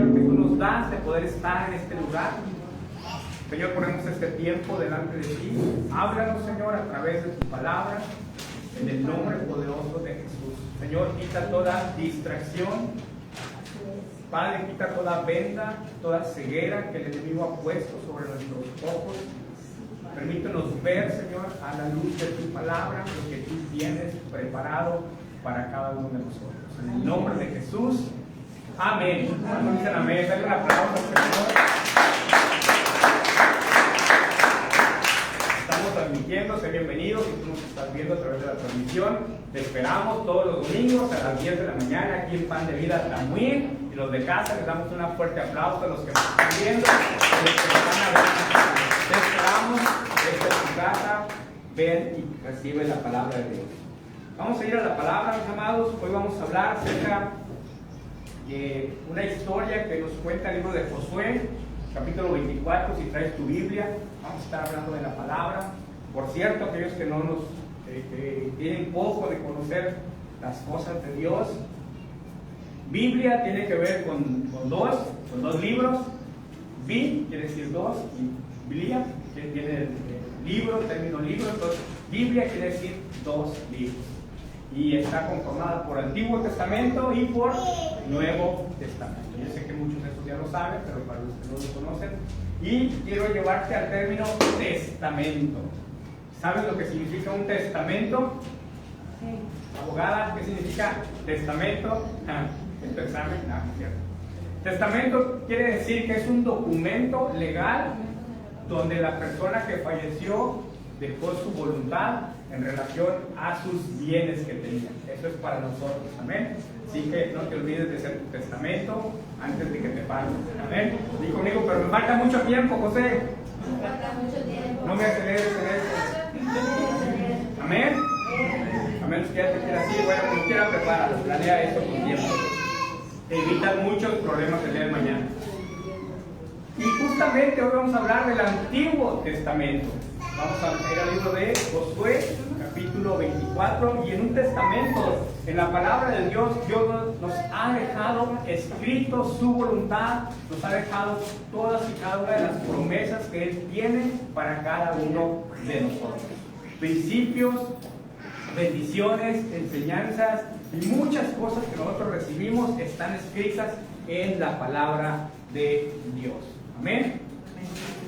que tú nos das de poder estar en este lugar. Señor, ponemos este tiempo delante de ti. Háblanos, Señor, a través de tu palabra, en el nombre poderoso de Jesús. Señor, quita toda distracción. Padre, quita toda venda, toda ceguera que el enemigo ha puesto sobre nuestros ojos. Permítenos ver, Señor, a la luz de tu palabra, lo que tú tienes preparado para cada uno de nosotros. En el nombre de Jesús. Amén. ¿Cuántos dicen amén? Dale un aplauso al Señor. Estamos transmitiendo, sé bienvenido. Si tú nos estás viendo a través de la transmisión, te esperamos todos los domingos a las 10 de la mañana aquí en Pan de Vida Tamuín. Y los de casa les damos un fuerte aplauso a los que nos están viendo, a los que nos están hablando. Te esperamos desde tu casa. Ven y recibe la palabra de Dios. Vamos a ir a la palabra, mis amados. Hoy vamos a hablar acerca de una historia que nos cuenta el libro de Josué, capítulo 24. Si traes tu Biblia, vamos a estar hablando de la palabra. Por cierto, aquellos que no nos tienen poco de conocer las cosas de Dios, Biblia tiene que ver con dos libros. Bi quiere decir dos, y Biblia, que tiene el libro, término libro. Entonces, Biblia quiere decir dos libros. Y está conformada por Antiguo Testamento y por Nuevo Testamento. Yo sé que muchos de estos ya lo saben, pero para los que no lo conocen. Y quiero llevarte al término testamento. ¿Sabes lo que significa un testamento? Sí. Abogada, ¿qué significa testamento? ¿Es tu examen? No, no es cierto. Testamento quiere decir que es un documento legal donde la persona que falleció dejó su voluntad en relación a sus bienes que tenía. Eso es para nosotros, amén. Así que no te olvides de hacer tu testamento antes de que te paguen, amén. Dí conmigo, pero me falta mucho tiempo, José. Me falta mucho tiempo. No me aceleres en eso. Amén. A menos que ya te quieras ir, bueno, como quiera, prepáralo, planea esto con tiempo. Te evitan muchos problemas el día de mañana. Y justamente hoy vamos a hablar del Antiguo Testamento. Vamos a ir al libro de Josué, capítulo 24, y en un testamento, en la palabra de Dios, Dios nos ha dejado escrito su voluntad, nos ha dejado todas y cada una de las promesas que Él tiene para cada uno de nosotros. Principios, bendiciones, enseñanzas y muchas cosas que nosotros recibimos están escritas en la palabra de Dios. Amén.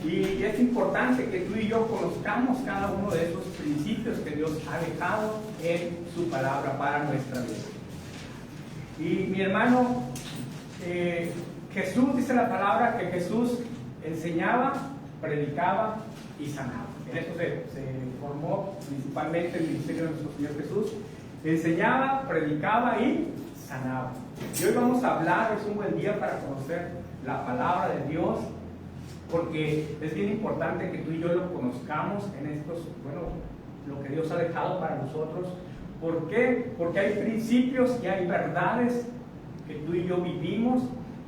Y es importante que tú y yo conozcamos cada uno de esos principios que Dios ha dejado en su palabra para nuestra vida. Y mi hermano, Jesús, dice la palabra que Jesús enseñaba, predicaba y sanaba. En eso se formó principalmente el ministerio de nuestro Señor Jesús. Enseñaba, predicaba y sanaba. Y hoy vamos a hablar, es un buen día para conocer la palabra de Dios, porque es bien importante que tú y yo lo conozcamos en estos, lo que Dios ha dejado para nosotros. ¿Por qué? Porque hay principios y hay verdades que tú y yo vivimos,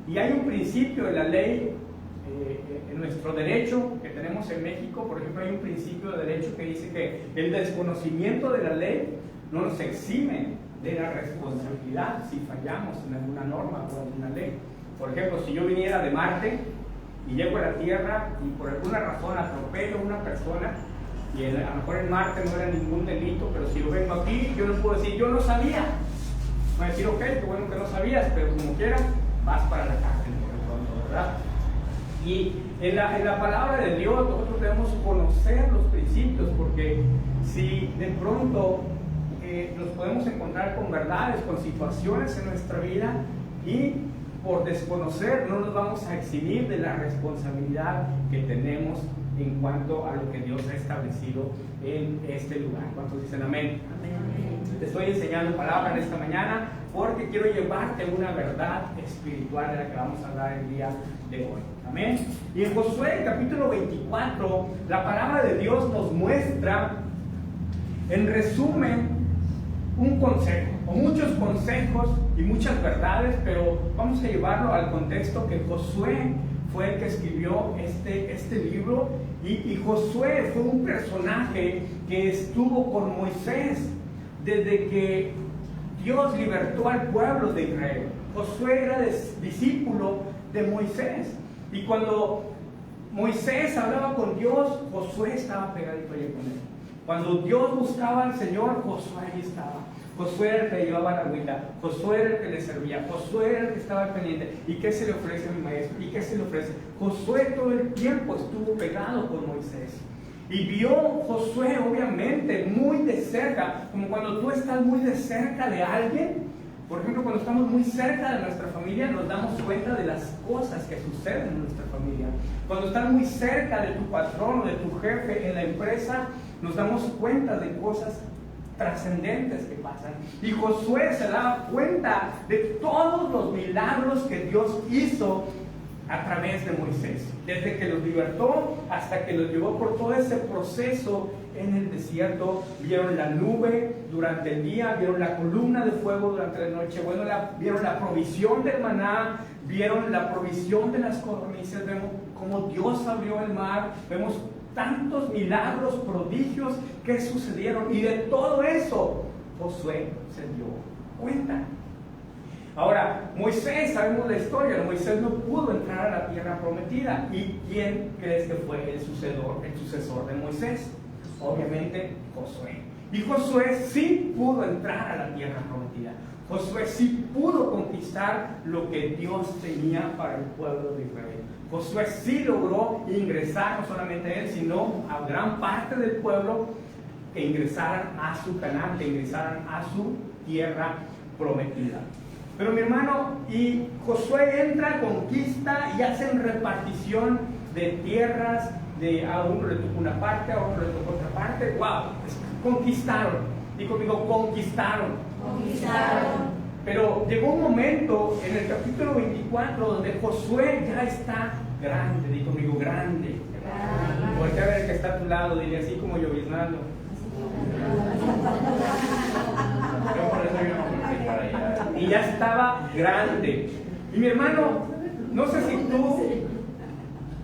y hay un principio de la ley, en nuestro derecho que tenemos en México. Por ejemplo, hay un principio de derecho que dice que el desconocimiento de la ley no nos exime de la responsabilidad si fallamos en alguna norma o alguna ley. Por ejemplo, si yo viniera de Marte y llego a la Tierra y por alguna razón atropello a una persona, y a lo mejor en Marte no era ningún delito, pero si yo vengo aquí, yo no puedo decir, yo no sabía. Voy a decir, ok, qué bueno que no sabías, pero como quieras, vas para la cárcel por el pronto, ¿verdad? Y en la palabra de Dios nosotros debemos conocer los principios, porque si de pronto nos podemos encontrar con verdades, con situaciones en nuestra vida, y por desconocer no nos vamos a eximir de la responsabilidad que tenemos en cuanto a lo que Dios ha establecido en este lugar. ¿Cuántos dicen amén? Amén. Te estoy enseñando palabra en esta mañana porque quiero llevarte una verdad espiritual de la que vamos a hablar el día de hoy. Amén. Y en Josué capítulo 24, la palabra de Dios nos muestra, en resumen, un consejo, o muchos consejos y muchas verdades, pero vamos a llevarlo al contexto que Josué fue el que escribió este libro, y Josué fue un personaje que estuvo con Moisés desde que Dios libertó al pueblo de Israel. Josué era discípulo de Moisés. Y cuando Moisés hablaba con Dios, Josué estaba pegadito allí con él. Cuando Dios buscaba al Señor, Josué ahí estaba. Josué era el que llevaba la agüita, Josué era el que le servía, Josué era el que estaba pendiente. ¿Y qué se le ofrece a mi maestro? ¿Y qué se le ofrece? Josué todo el tiempo estuvo pegado con Moisés. Y vio Josué, obviamente, muy de cerca, como cuando tú estás muy de cerca de alguien. Por ejemplo, cuando estamos muy cerca de nuestra familia, nos damos cuenta de las cosas que suceden en nuestra familia. Cuando estás muy cerca de tu patrón o de tu jefe en la empresa, nos damos cuenta de cosas trascendentes que pasan. Y Josué se daba cuenta de todos los milagros que Dios hizo a través de Moisés, desde que los libertó hasta que los llevó por todo ese proceso en el desierto. Vieron la nube durante el día, vieron la columna de fuego durante la noche, vieron la provisión del maná, vieron la provisión de las codornices, vemos cómo Dios abrió el mar, vemos tantos milagros, prodigios que sucedieron, y de todo eso Josué se dio cuenta. Ahora, Moisés, sabemos la historia, Moisés no pudo entrar a la tierra prometida. ¿Y quién crees que fue el sucesor de Moisés? Obviamente Josué. Y Josué sí pudo entrar a la tierra prometida. Josué sí pudo conquistar lo que Dios tenía para el pueblo de Israel. Josué sí logró ingresar, no solamente él, sino a gran parte del pueblo, que ingresaran a su Canaán, que ingresaran a su tierra prometida. Pero mi hermano, y Josué entra, conquista y hacen repartición de tierras, a uno le tocó una parte, a otro le tocó otra parte. ¡Wow! Conquistaron. Y conmigo, conquistaron. Pero llegó un momento en el capítulo 24 donde Josué ya está grande. Digo conmigo, grande. Voltea a ver el que está a tu lado, dile así como lloviznando. Y ya estaba grande. Y mi hermano, no sé si tú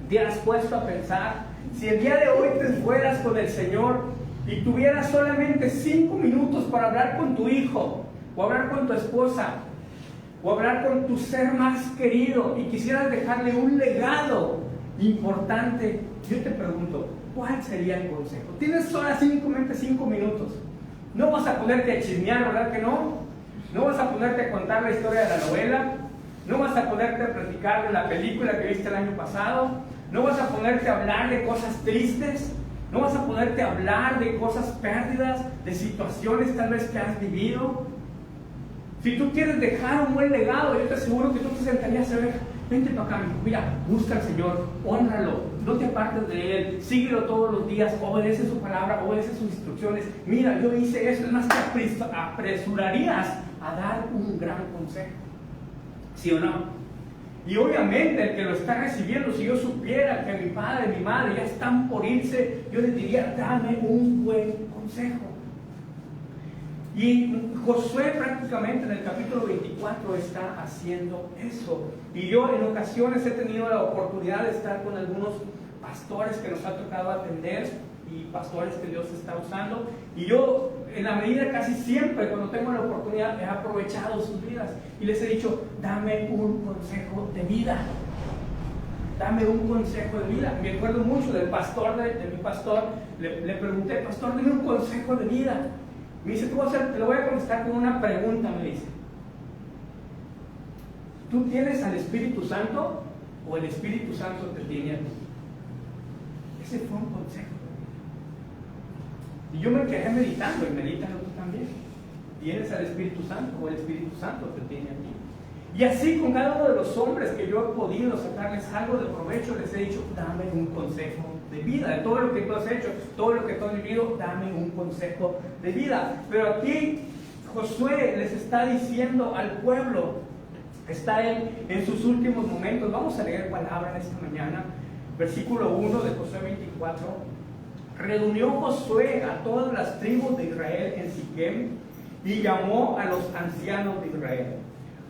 te has puesto a pensar, si el día de hoy te fueras con el Señor y tuvieras solamente 5 minutos para hablar con tu hijo, o hablar con tu esposa, o hablar con tu ser más querido, y quisieras dejarle un legado importante, yo te pregunto, ¿cuál sería el consejo? Tienes solamente 5 minutos. No vas a ponerte a chismear, ¿verdad que no? No vas a ponerte a contar la historia de la novela. No vas a ponerte a platicar de la película que viste el año pasado. No vas a ponerte a hablar de cosas tristes. No vas a ponerte a hablar de cosas pérdidas, de situaciones tal vez que has vivido. Si tú quieres dejar un buen legado, yo te aseguro que tú te sentarías a ver, vente para acá, mira, busca al Señor, hónralo, no te apartes de Él, síguelo todos los días, obedece su palabra, obedece sus instrucciones. Mira, yo hice eso, es más, te apresurarías a dar un gran consejo, ¿sí o no? Y obviamente el que lo está recibiendo, si yo supiera que mi padre, mi madre ya están por irse, yo les diría, dame un buen consejo. Y Josué prácticamente en el capítulo 24 está haciendo eso. Y yo en ocasiones he tenido la oportunidad de estar con algunos pastores que nos ha tocado atender, y pastores que Dios está usando, y yo en la medida casi siempre cuando tengo la oportunidad he aprovechado sus vidas y les he dicho, dame un consejo de vida, dame un consejo de vida. Me acuerdo mucho del pastor, de mi pastor, le pregunté, pastor, dame un consejo de vida. Me dice, te lo voy a contestar con una pregunta, me dice, ¿tú tienes al Espíritu Santo o el Espíritu Santo te tiene a ti? Ese fue un consejo. Y yo me quedé meditando, y medítalo tú también. ¿Tienes al Espíritu Santo o el Espíritu Santo te tiene a ti? Y así con cada uno de los hombres que yo he podido sacarles algo de provecho, les he dicho, dame un consejo de vida, de todo lo que tú has hecho, todo lo que tú has vivido, dame un consejo de vida. Pero aquí Josué les está diciendo al pueblo, está él en sus últimos momentos. Vamos a leer palabra en esta mañana, versículo 1 de Josué 24. Reunió Josué a todas las tribus de Israel en Siquem y llamó a los ancianos de Israel,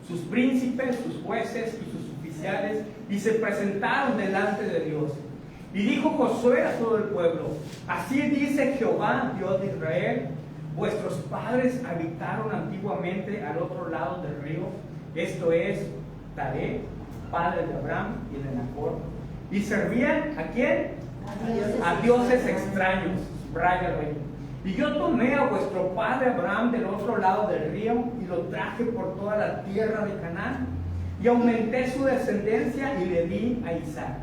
sus príncipes, sus jueces y sus oficiales, y se presentaron delante de Dios. Y dijo Josué a todo el pueblo, así dice Jehová, Dios de Israel, vuestros padres habitaron antiguamente al otro lado del río, esto es, Taré, padres de Abraham y de Nacor. ¿Y servían a quién? A dioses extraños. Subráyalo ahí. Y yo tomé a vuestro padre Abraham del otro lado del río y lo traje por toda la tierra de Canaán. Y aumenté su descendencia y le di a Isaac.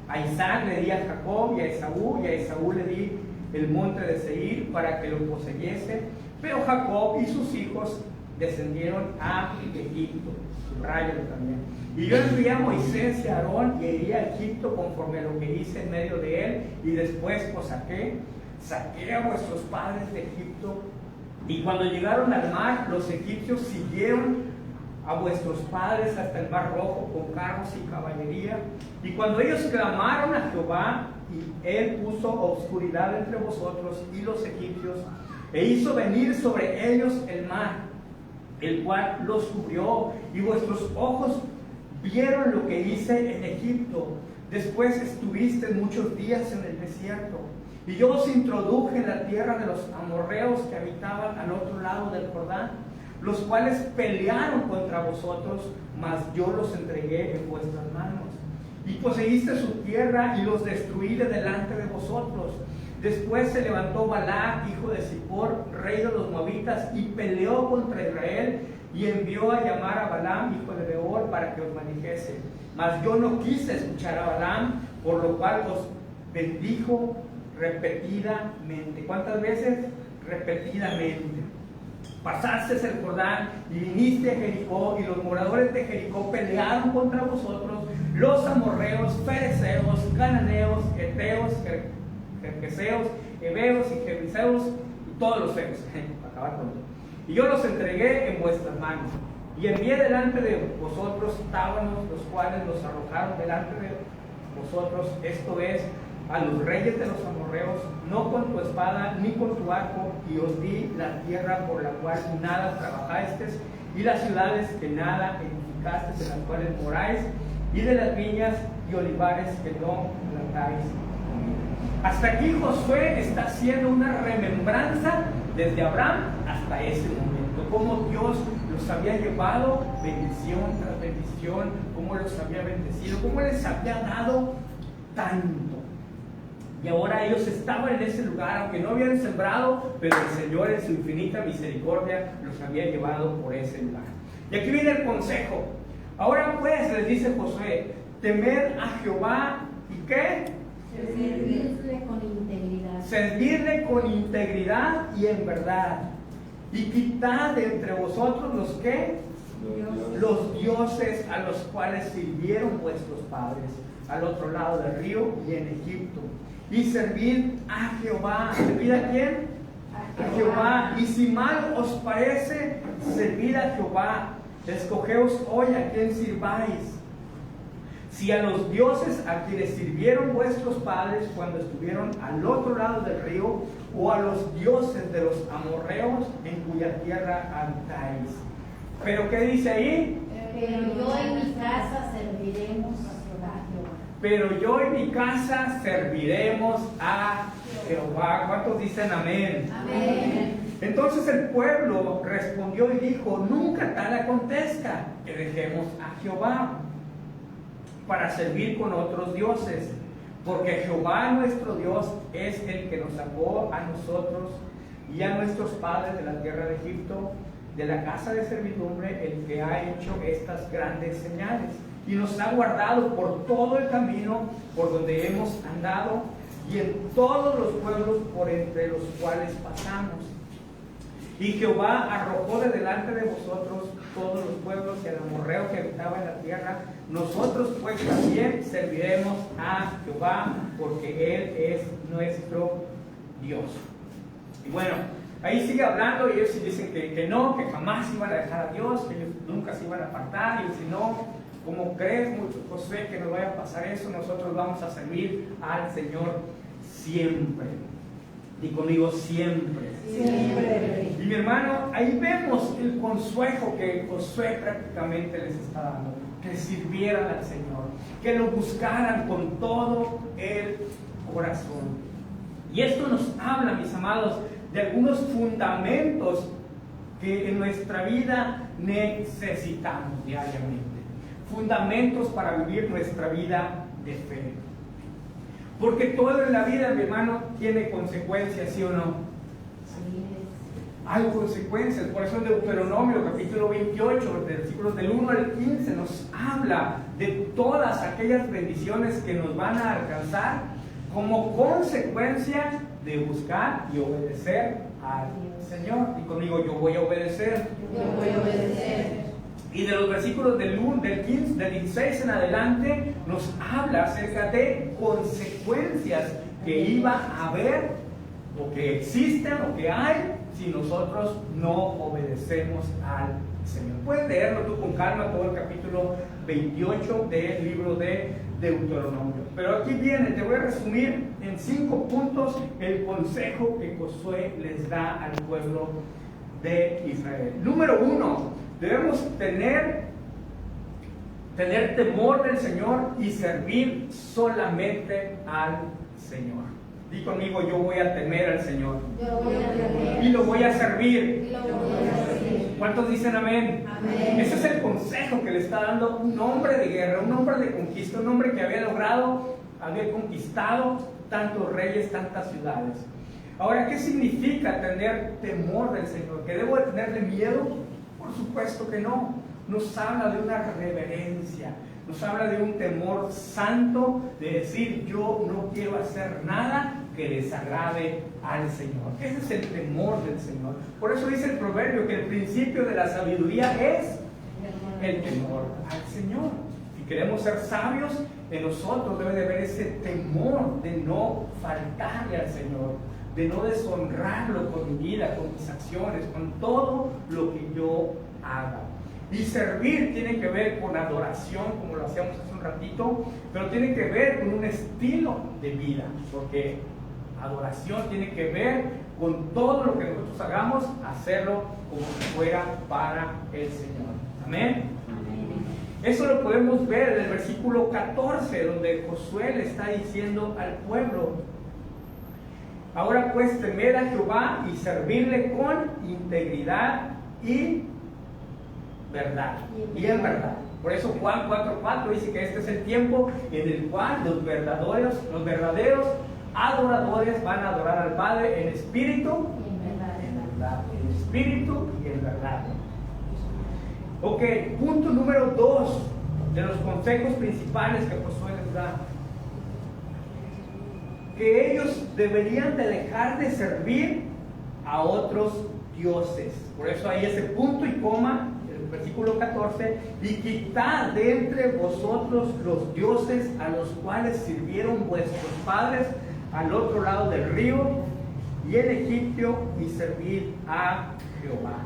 A Isaac le di a Jacob y a Esaú le di el monte de Seir para que lo poseyese. Pero Jacob y sus hijos descendieron a Egipto. Subráyalo también. Y yo envié a Moisés y a Aarón y iría a Egipto conforme a lo que hice en medio de él. Y después os saqué a vuestros padres de Egipto. Y cuando llegaron al mar, los egipcios siguieron a vuestros padres hasta el mar rojo con carros y caballería. Y cuando ellos clamaron a Jehová, y él puso oscuridad entre vosotros y los egipcios, e hizo venir sobre ellos el mar, el cual los cubrió, y vuestros ojos vieron lo que hice en Egipto. Después estuvisteis muchos días en el desierto. Y yo os introduje en la tierra de los amorreos que habitaban al otro lado del Jordán, los cuales pelearon contra vosotros, mas yo los entregué en vuestras manos. Y poseíste su tierra y los destruí de delante de vosotros. Después se levantó Balac, hijo de Zippor, rey de los moabitas, y peleó contra Israel, y envió a llamar a Balaam, hijo de Beor, para que os maldijese. Mas yo no quise escuchar a Balaam, por lo cual os bendijo repetidamente. ¿Cuántas veces? Repetidamente. Pasaste el Jordán y viniste a Jericó, y los moradores de Jericó pelearon contra vosotros, los amorreos, fereceos, cananeos, heteos, jerjeseos, heveos y jebuseos, y todos los feos. Acabar con todo. Y yo los entregué en vuestras manos, y envié delante de vosotros tábanos, los cuales los arrojaron delante de vosotros, esto es, a los reyes de los amorreos, no con tu espada ni con tu arco, y os di la tierra por la cual nada trabajasteis, y las ciudades que nada edificasteis, en las cuales moráis, y de las viñas y olivares que no plantáis. Hasta aquí Josué está haciendo una remembranza desde Abraham hasta ese momento, cómo Dios los había llevado bendición tras bendición, cómo los había bendecido, cómo les había dado tanto. Y ahora ellos estaban en ese lugar, aunque no habían sembrado, pero el Señor en su infinita misericordia los había llevado por ese lugar. Y aquí viene el consejo. Ahora pues, les dice Josué, temed a Jehová, ¿y qué? Servirle con integridad. Servirle con integridad y en verdad. Y quitad de entre vosotros los que, los dioses a los cuales sirvieron vuestros padres al otro lado del río y en Egipto. Y servid a Jehová. ¿Servid a quién? A Jehová. Y si mal os parece, servid a Jehová. Escogeos hoy a quién sirváis. Si a los dioses a quienes sirvieron vuestros padres cuando estuvieron al otro lado del río, o a los dioses de los amorreos en cuya tierra habitáis. ¿Pero qué dice ahí? Pero yo en mi casa serviremos a Jehová. Pero yo y mi casa serviremos a Jehová. ¿Cuántos dicen amén? Amén. Entonces el pueblo respondió y dijo, nunca tal acontezca que dejemos a Jehová para servir con otros dioses, porque Jehová nuestro Dios es el que nos sacó a nosotros y a nuestros padres de la tierra de Egipto, de la casa de servidumbre, el que ha hecho estas grandes señales, y nos ha guardado por todo el camino por donde hemos andado, y en todos los pueblos por entre los cuales pasamos. Y Jehová arrojó de delante de vosotros todos los pueblos y al amorreo que habitaba en la tierra. Nosotros pues también serviremos a Jehová, porque Él es nuestro Dios. Y bueno, ahí sigue hablando, y ellos dicen que no, que jamás iban a dejar a Dios, que ellos nunca se iban a apartar. Y si no, ¿cómo crees, Josué, que nos vaya a pasar eso? Nosotros vamos a servir al Señor siempre. Y conmigo siempre. Siempre. Y mi hermano, ahí vemos el consejo que Josué prácticamente les está dando: que sirvieran al Señor, que lo buscaran con todo el corazón. Y esto nos habla, mis amados, de algunos fundamentos que en nuestra vida necesitamos diariamente. fundamentos para vivir nuestra vida de fe. Porque todo en la vida, mi hermano, tiene consecuencias, ¿sí o no? Hay consecuencias. Por eso en Deuteronomio capítulo 28, versículos del 1 al 15, nos habla de todas aquellas bendiciones que nos van a alcanzar como consecuencia de buscar y obedecer al Señor. Y conmigo, yo voy a obedecer. Yo voy a obedecer. Y de los versículos del 16 en adelante nos habla acerca de consecuencias que iba a haber, o que existen, o que hay, si nosotros no obedecemos al Señor. Puedes leerlo tú con calma, todo el capítulo 28 del libro de Deuteronomio. Pero aquí viene, te voy a resumir en 5 puntos el consejo que Josué les da al pueblo de Israel. Número 1, debemos tener temor del Señor y servir solamente al Señor. Di conmigo, yo voy a temer al Señor. Yo voy a temer. Y lo voy a servir. Y lo voy a servir. ¿Cuántos dicen amén? Amén. Ese es el consejo que le está dando un hombre de guerra, un hombre de conquista, un hombre que había conquistado tantos reyes, tantas ciudades. Ahora, ¿qué significa tener temor del Señor? ¿Que debo de tenerle miedo? Por supuesto que no. Nos habla de una reverencia, nos habla de un temor santo, de decir, yo no quiero hacer nada que desagrade al Señor. Ese es el temor del Señor. Por eso dice el proverbio que el principio de la sabiduría es el temor al Señor. Si queremos ser sabios, en nosotros debe de haber ese temor de no faltarle al Señor, de no deshonrarlo con mi vida, con mis acciones, con todo lo que yo haga. Y servir tiene que ver con adoración, como lo hacíamos hace un ratito, pero tiene que ver con un estilo de vida, porque adoración tiene que ver con todo lo que nosotros hagamos, hacerlo como si fuera para el Señor. Amén. Eso lo podemos ver en el versículo 14, donde Josué le está diciendo al pueblo: ahora pues temed a Jehová y servirle con integridad y verdad. Y en verdad. Por eso Juan 4:4 dice que este es el tiempo en el cual los verdaderos adoradores van a adorar al Padre en espíritu y en verdad. En espíritu y en verdad. Ok, punto número 2 de los consejos principales que Josué les da: que ellos deberían de dejar de servir a otros dioses. Por eso hay ese punto y coma, el versículo 14: y quitad de entre vosotros los dioses a los cuales sirvieron vuestros padres al otro lado del río y en Egipto, y servid a Jehová.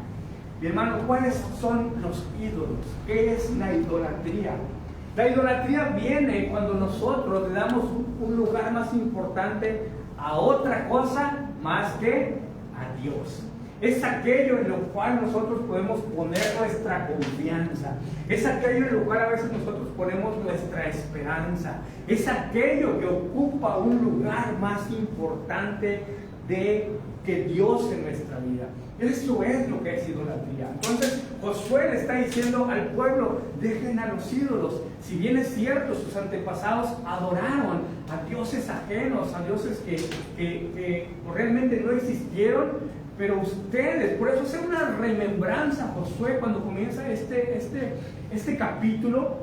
Mi hermano, ¿cuáles son los ídolos? ¿Qué es la idolatría? La idolatría viene cuando nosotros le damos un lugar más importante a otra cosa más que a Dios. Es aquello en lo cual nosotros podemos poner nuestra confianza. Es aquello en lo cual a veces nosotros ponemos nuestra esperanza. Es aquello que ocupa un lugar más importante que Dios en nuestra vida. Eso es lo que es idolatría. Entonces Josué le está diciendo al pueblo: dejen a los ídolos. Si bien es cierto, sus antepasados adoraron a dioses ajenos, a dioses que realmente no existieron, pero ustedes, por eso hace una remembranza Josué cuando comienza este capítulo,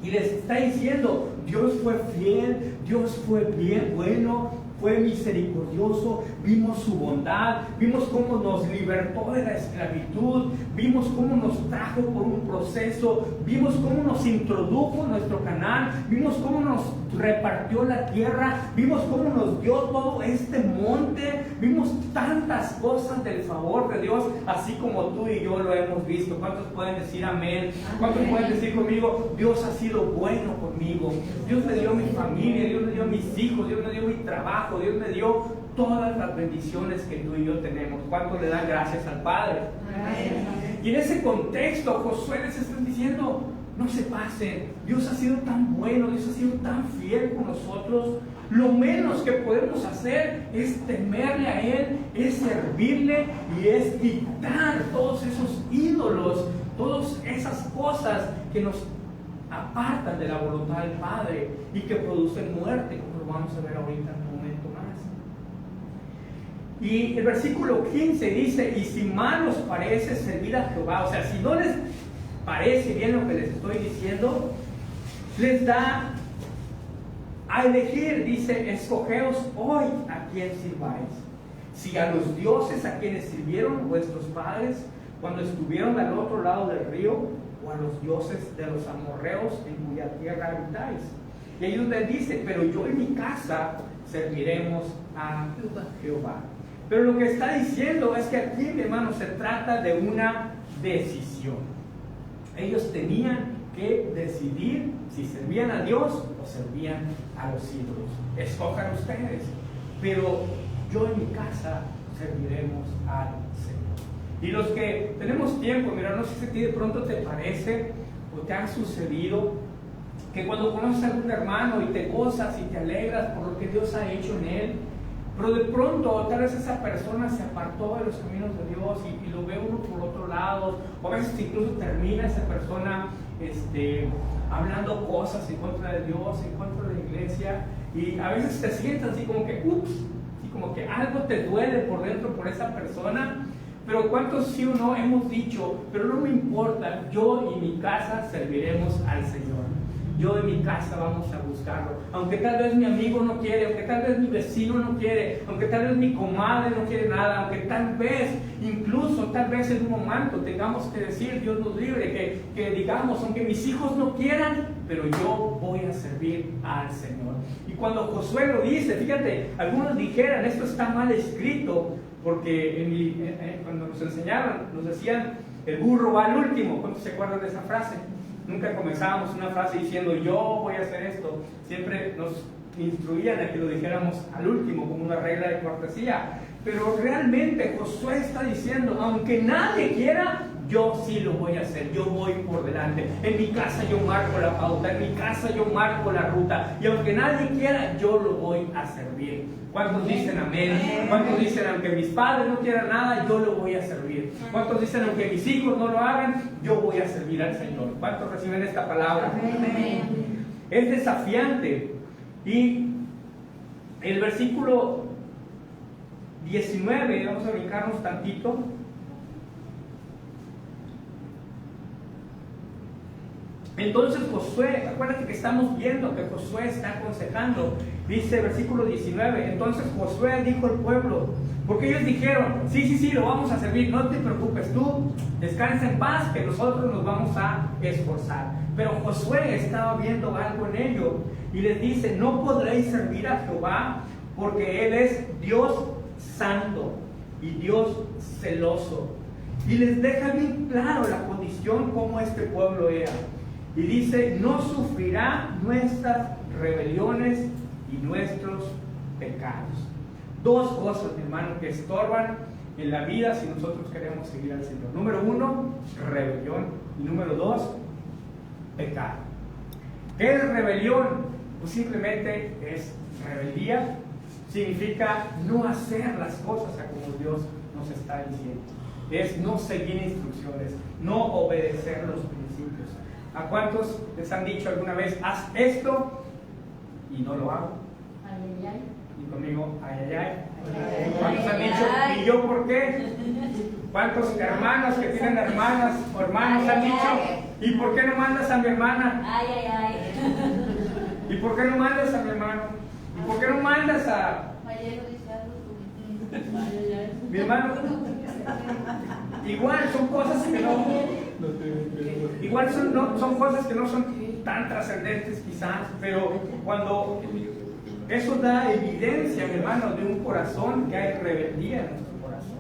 y les está diciendo: Dios fue fiel, Dios fue bien bueno, fue misericordioso, vimos su bondad, vimos cómo nos libertó de la esclavitud, vimos cómo nos trajo por un proceso, vimos cómo nos introdujo en nuestro Canaán, vimos cómo nos repartió la tierra, vimos cómo nos dio todo este monte, vimos tantas cosas del favor de Dios, así como tú y yo lo hemos visto. ¿Cuántos pueden decir amén? ¿Cuántos pueden decir conmigo: Dios ha sido bueno conmigo? Dios me dio mi familia, Dios me dio mis hijos, Dios me dio mi trabajo, Dios me dio todas las bendiciones que tú y yo tenemos. ¿Cuántos le dan gracias al Padre? Amén. Y en ese contexto Josué les está diciendo: no se pasen, Dios ha sido tan bueno, Dios ha sido tan fiel con nosotros. Lo menos que podemos hacer es temerle a Él, es servirle y es quitar todos esos ídolos, todas esas cosas que nos apartan de la voluntad del Padre y que producen muerte, como lo vamos a ver ahorita en un momento más. Y el versículo 15 dice: y si mal os parece servir a Jehová, o sea, si no les parece bien lo que les estoy diciendo, les da a elegir, dice: escogeos hoy a quién sirváis, si a los dioses a quienes sirvieron vuestros padres cuando estuvieron al otro lado del río, o a los dioses de los amorreos en cuya tierra habitáis. Y ahí donde dice: pero yo y mi casa serviremos a Jehová. Pero lo que está diciendo es que aquí, mi hermano, se trata de una decisión. Ellos tenían que decidir si servían a Dios o servían a los ídolos. Escojan ustedes, pero yo en mi casa serviremos al Señor. Y los que tenemos tiempo, mira, no sé si a ti de pronto te parece o te ha sucedido que cuando conoces a algún hermano y te gozas y te alegras por lo que Dios ha hecho en él, pero de pronto tal vez esa persona se apartó de los caminos de Dios y lo ve uno por otro lado, o a veces incluso termina esa persona hablando cosas en contra de Dios, en contra de la iglesia, y a veces te sientes así como que ups, y como que algo te duele por dentro por esa persona. Pero ¿cuántos sí o no hemos dicho: pero no me importa, yo y mi casa serviremos al Señor? Yo en mi casa vamos a buscarlo. Aunque tal vez mi amigo no quiere, aunque tal vez mi vecino no quiere, aunque tal vez mi comadre no quiere nada, aunque tal vez, incluso tal vez en un momento tengamos que decir, Dios nos libre, que digamos, aunque mis hijos no quieran, pero yo voy a servir al Señor. Y cuando Josué lo dice, fíjate, algunos dijeran: esto está mal escrito, porque cuando nos enseñaron, nos decían: el burro va al último. ¿Cuántos se acuerdan de esa frase? Nunca comenzábamos una frase diciendo: yo voy a hacer esto. Siempre nos instruían a que lo dijéramos al último, como una regla de cortesía. Pero realmente Josué está diciendo: aunque nadie quiera, yo sí lo voy a hacer, yo voy por delante. En mi casa yo marco la pauta, en mi casa yo marco la ruta, y aunque nadie quiera, yo lo voy a servir. ¿Cuántos dicen amén? ¿Cuántos dicen: aunque mis padres no quieran nada, yo lo voy a servir? ¿Cuántos dicen: aunque mis hijos no lo hagan, yo voy a servir al Señor? ¿Cuántos reciben esta palabra? Amén. Es desafiante. Y el versículo 19, vamos a brincarnos tantito. Entonces Josué, acuérdate que estamos viendo que Josué está aconsejando, dice versículo 19, entonces Josué dijo al pueblo, porque ellos dijeron: sí, lo vamos a servir, no te preocupes, tú descansa en paz, que nosotros nos vamos a esforzar. Pero Josué estaba viendo algo en ello y les dice: no podréis servir a Jehová, porque Él es Dios santo y Dios celoso. Y les deja bien claro la condición como este pueblo era. Y dice: no sufrirá nuestras rebeliones y nuestros pecados. Dos cosas, mi hermano, que estorban en la vida si nosotros queremos seguir al Señor. Número uno, rebelión. Y número dos, pecado. ¿Qué es rebelión? Pues simplemente es rebeldía. Significa no hacer las cosas a como Dios nos está diciendo. Es no seguir instrucciones, no obedecer los principios. ¿A cuántos les han dicho alguna vez: haz esto, y no lo hago? Ay, ay, ay. Y conmigo: ay, ay, ay. Ay, ¿Cuántos han ay, dicho: ay. ¿y yo por qué? ¿Cuántos hermanos que tienen hermanas o hermanos han Ay, dicho: ay. ¿y por qué no mandas a mi hermana? Ay, ay, ay. ¿Y por qué no mandas a mi hermano? ¿Y por qué no mandas a mi hermano? Igual son cosas que no, igual son cosas que no son tan trascendentes quizás, pero cuando eso da evidencia, mi hermano, de un corazón que hay rebeldía en nuestro corazón.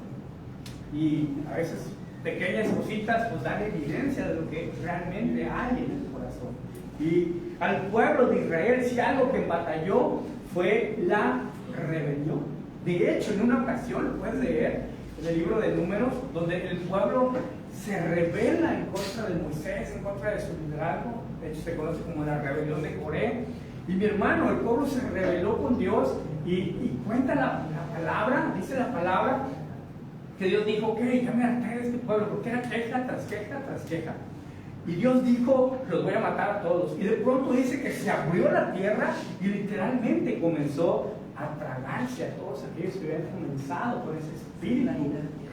Y a veces pequeñas cositas pues dan evidencia de lo que realmente hay en el corazón. Y al pueblo de Israel, si algo que batalló fue la rebelión. De hecho, en una ocasión, lo puedes leer en el libro de Números, donde el pueblo se rebela en contra de Moisés, en contra de su liderazgo. De hecho, se conoce como la rebelión de Coré. Y mi hermano, el pueblo se rebeló con Dios y cuenta la palabra, dice la palabra, que Dios dijo: ok, ya me harté de este pueblo, porque era queja tras queja tras queja. Y Dios dijo, los voy a matar a todos. Y de pronto dice que se abrió la tierra y literalmente comenzó a tragarse a todos aquellos que habían comenzado con ese espíritu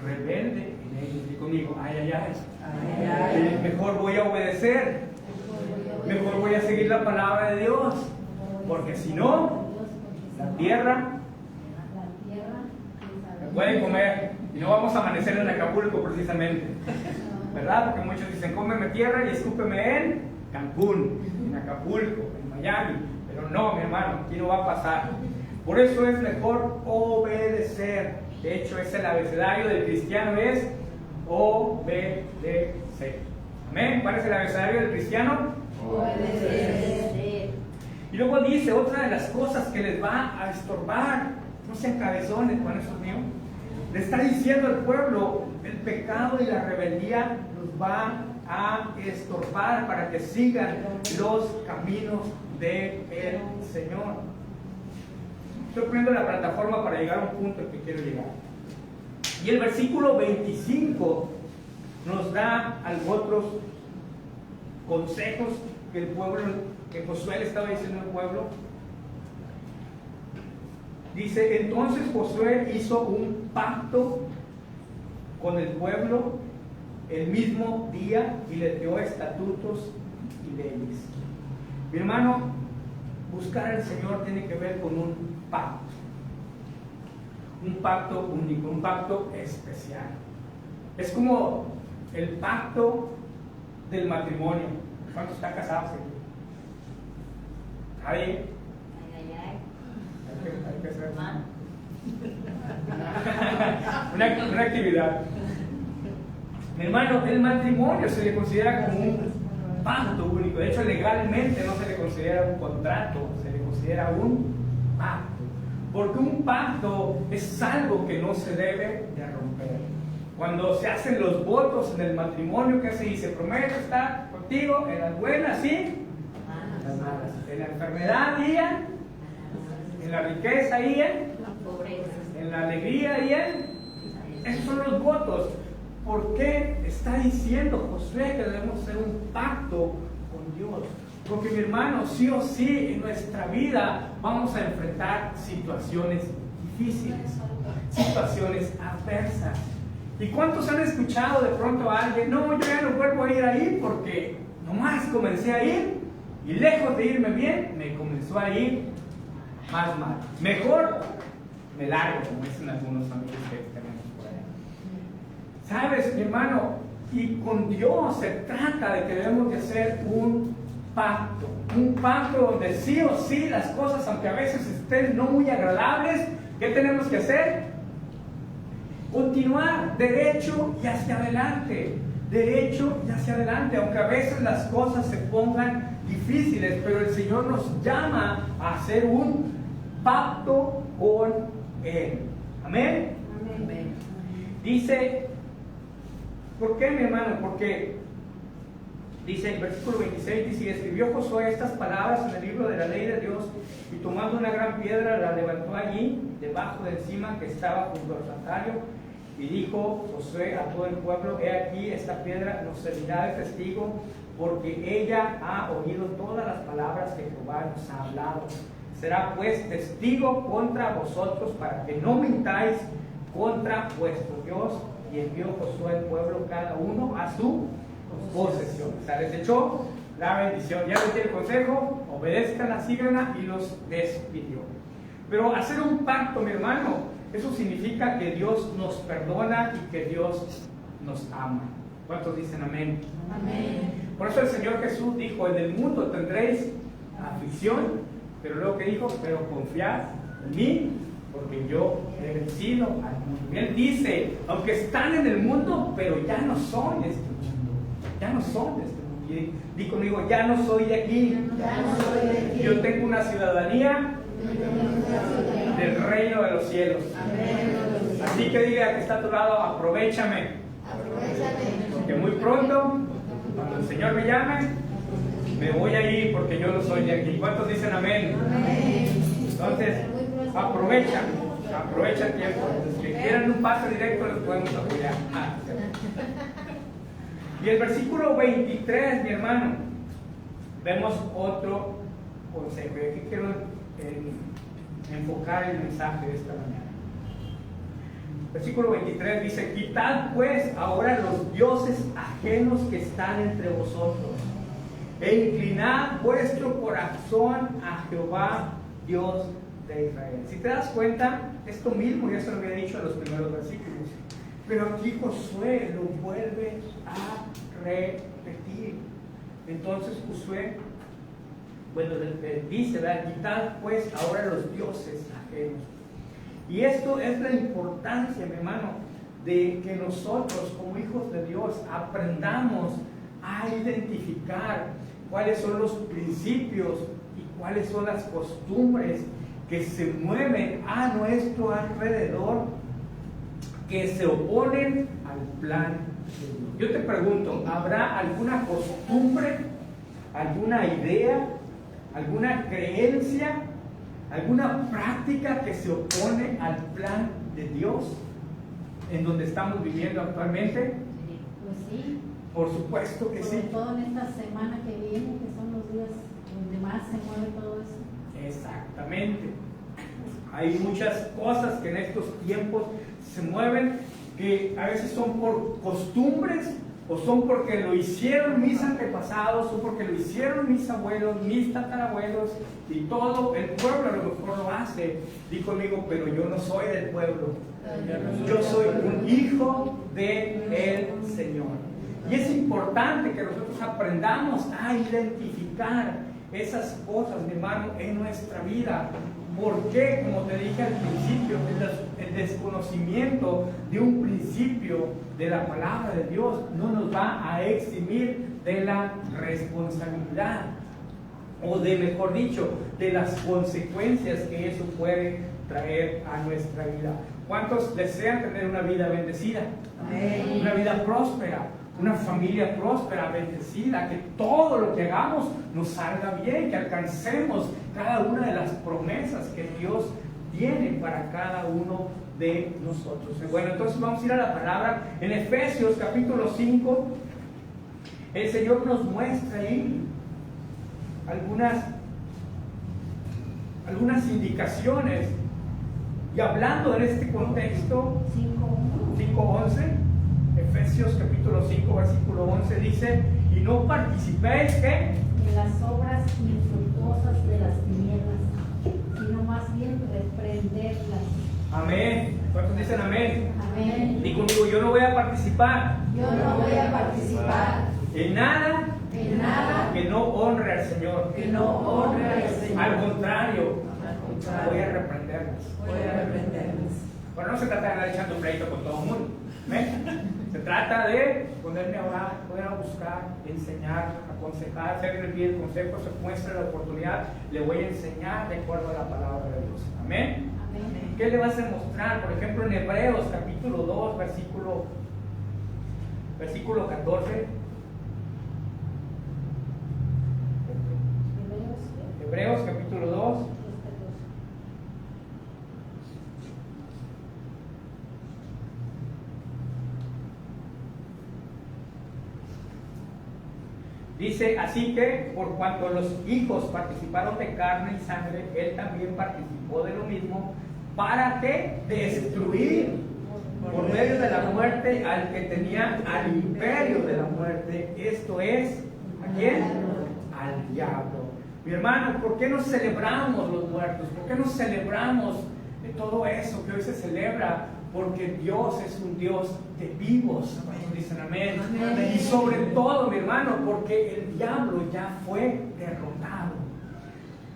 rebelde en ellos. Y conmigo, ay, ay, ay, mejor voy a obedecer, mejor voy a seguir la palabra de Dios, porque si no, la tierra me puede comer y no vamos a amanecer en Acapulco precisamente, ¿verdad? Porque muchos dicen, cómeme tierra y escúpeme en Cancún, en Acapulco, en Miami, pero no, mi hermano, aquí no va a pasar. Por eso es mejor obedecer. De hecho, es el abecedario del cristiano, es obedecer. Amén. ¿Cuál es el abecedario del cristiano? Obedecer. Y luego dice, otra de las cosas que les va a estorbar, no sean cabezones con eso mío. Le está diciendo al pueblo, el pecado y la rebeldía los va a estorbar para que sigan los caminos del Señor. Estoy poniendo la plataforma para llegar a un punto al que quiero llegar. Y el versículo 25 nos da otros consejos que el pueblo, que Josué le estaba diciendo al pueblo. Dice, entonces Josué hizo un pacto con el pueblo el mismo día y les dio estatutos y leyes. Mi hermano, buscar al Señor tiene que ver con un pacto único, un pacto especial. Es como el pacto del matrimonio. ¿Cuántos están casados aquí? ¿Nadie? Hay que hacer una actividad. Mi hermano, el matrimonio se le considera como un pacto único. De hecho, legalmente no se le considera un contrato, se le considera un pacto. Porque un pacto es algo que no se debe de romper. Cuando se hacen los votos en el matrimonio, ¿qué se dice? Prometo estar contigo en las buenas y en las malas, en la enfermedad y en la riqueza y en la alegría y esos son los votos. ¿Por qué está diciendo Josué que debemos hacer un pacto con Dios? Porque, mi hermano, sí o sí en nuestra vida vamos a enfrentar situaciones difíciles, situaciones adversas. ¿Y cuántos han escuchado de pronto a alguien? No, yo ya no vuelvo a ir ahí porque nomás comencé a ir y lejos de irme bien, me comenzó a ir más mal. Mejor me largo, como dicen algunos amigos que tenemos por ahí. ¿Sabes, mi hermano? Y con Dios se trata de que debemos de hacer un pacto donde sí o sí las cosas, aunque a veces estén no muy agradables, ¿qué tenemos que hacer? Continuar derecho y hacia adelante, derecho y hacia adelante, aunque a veces las cosas se pongan difíciles, pero el Señor nos llama a hacer un pacto con Él. Amén. Amén. Dice, ¿por qué, mi hermano? Porque dice el versículo 26, dice, y escribió Josué estas palabras en el libro de la ley de Dios, y tomando una gran piedra la levantó allí, debajo de encima que estaba junto al santuario, y dijo Josué a todo el pueblo, he aquí, esta piedra nos servirá de testigo, porque ella ha oído todas las palabras que Jehová nos ha hablado. Será pues testigo contra vosotros, para que no mintáis contra vuestro Dios. Y envió Josué al pueblo cada uno a su posesión. O sea, les echó la bendición. Ya les di el consejo, obedezcanla, síganla, y los despidió. Pero hacer un pacto, mi hermano, eso significa que Dios nos perdona y que Dios nos ama. ¿Cuántos dicen amén? Amén. Por eso el Señor Jesús dijo, en el mundo tendréis aflicción, pero luego que dijo, pero confiad en mí, porque yo he vencido al mundo. Y Él dice, aunque están en el mundo, pero ya no son de este mundo, ya no son de este mundo. Y di conmigo, ya no soy de aquí, Ya no soy de aquí. yo tengo una ciudadanía del reino de los cielos. Amén. Así que diga que está a tu lado, aprovechame, porque muy pronto, cuando el Señor me llame, me voy a ir porque yo no soy de aquí. ¿Cuántos dicen amén? Entonces, aprovecha el tiempo. Los que quieran un paso directo los podemos apoyar. Y el versículo 23, mi hermano, vemos otro consejo. Y aquí quiero enfocar el mensaje de esta mañana. Versículo 23 dice: quitad pues ahora los dioses ajenos que están entre vosotros, e inclinad vuestro corazón a Jehová, Dios de Israel. Si te das cuenta, esto mismo ya se lo había dicho en los primeros versículos, pero aquí Josué lo vuelve a repetir. Entonces Josué, bueno, dice, ¿verdad? Quitad pues ahora los dioses ajenos. Y esto es la importancia, mi hermano, de que nosotros como hijos de Dios aprendamos a identificar cuáles son los principios y cuáles son las costumbres que se mueven a nuestro alrededor, que se oponen al plan de Dios. Yo te pregunto, ¿habrá alguna costumbre, alguna idea, alguna creencia, alguna práctica que se opone al plan de Dios en donde estamos viviendo actualmente? Pues sí. Por supuesto que Sobre sí. todo en esta semana que viene, que son los días donde más se mueve todo eso. Exactamente. Hay muchas cosas que en estos tiempos se mueven, que a veces son por costumbres, o son porque lo hicieron mis antepasados, o porque lo hicieron mis abuelos, mis tatarabuelos, y todo el pueblo a lo mejor lo hace. Di conmigo, pero yo no soy del pueblo, yo soy un hijo del Señor. Y es importante que nosotros aprendamos a identificar esas cosas, mi hermano, en nuestra vida. Porque, como te dije al principio, el desconocimiento de un principio de la palabra de Dios no nos va a eximir de la responsabilidad, o de, mejor dicho, de las consecuencias que eso puede traer a nuestra vida. ¿Cuántos desean tener una vida bendecida? Amén. Una vida próspera, una familia próspera, bendecida, que todo lo que hagamos nos salga bien, que alcancemos cada una de las promesas que Dios tiene para cada uno de nosotros? Bueno, entonces vamos a ir a la palabra. En Efesios capítulo 5, el Señor nos muestra ahí algunas indicaciones, y hablando en este contexto, 5:11, Efesios capítulo 5 versículo 11 dice: y no participéis ¿qué? En las obras infructuosas de las tinieblas, sino más bien reprenderlas. Amén. ¿Cuántos dicen amén? Amén. Y conmigo, yo no voy a participar. Yo no voy a participar En nada que no honre al Señor. que no honre al Señor. Al contrario, voy a reprenderlas. Bueno, no se trata de andar echando pleito con todo el mundo. ¿Ven? Se trata de ponerme a orar, poder a buscar, enseñar, aconsejar, hacerle bien el consejo, se muestra la oportunidad, le voy a enseñar de acuerdo a la palabra de Dios. Amén. Amén. ¿Qué le vas a mostrar? Por ejemplo, en Hebreos capítulo 2, versículo 14. Hebreos capítulo 2. Dice: así que por cuanto los hijos participaron de carne y sangre, él también participó de lo mismo, para que destruir por medio de la muerte al que tenía al imperio de la muerte, esto es, ¿a quién? Al diablo. Mi hermano, ¿por qué no celebramos los muertos? ¿Por qué no celebramos de todo eso que hoy se celebra? Porque Dios es un Dios de vivos. ¿Cuántos dicen amén? Amén? Y sobre todo, mi hermano, porque el diablo ya fue derrotado.